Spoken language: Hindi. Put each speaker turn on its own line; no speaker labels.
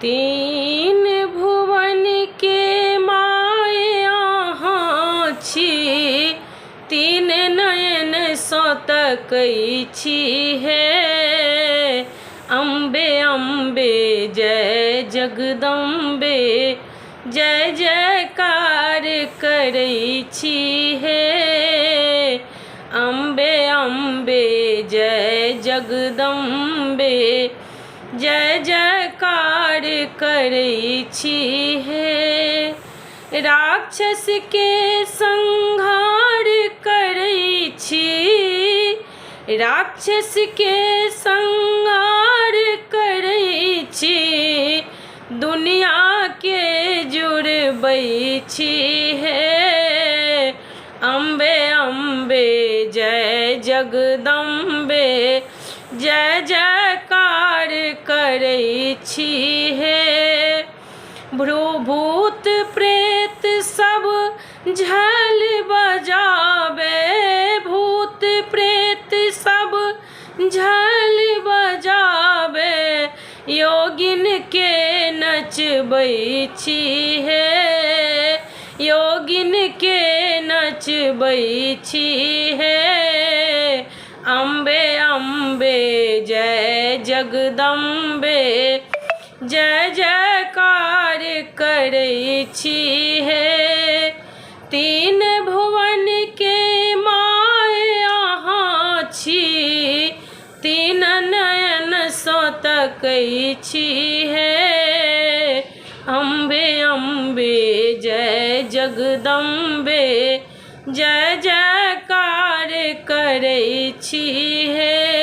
तीन भुवन के माय अहाँ छी, तीन नयन सँ तकै छी हे। अम्बे अम्बे जय जगदम्बे, जय जयकार करै छी हे। अम्बे अम्बे जय जगदम्बे, जय जयकार करै छी हे। राक्षस के संहार करै छी, राक्षस के संहार करै छी, दुनिया के जुड़बै छी हे। अम्बे अम्बे जय जगदम्बे, जय जयकार करै छी हे। भूत प्रेत सब झाल बजावे, भूत प्रेत सब झाल बजावे, योगिन के नचबै छी हे। योगिन के नचबै छी हे। अम्बे अम्बे जय जगदम्बे, जय जयकार करै छी हे। तीन भुवन के माय अहाँ छी, तीन नयन सँ तकै छी हे। अम्बे अम्बे जय जगदम्बे, जय जयकार करै छी हे।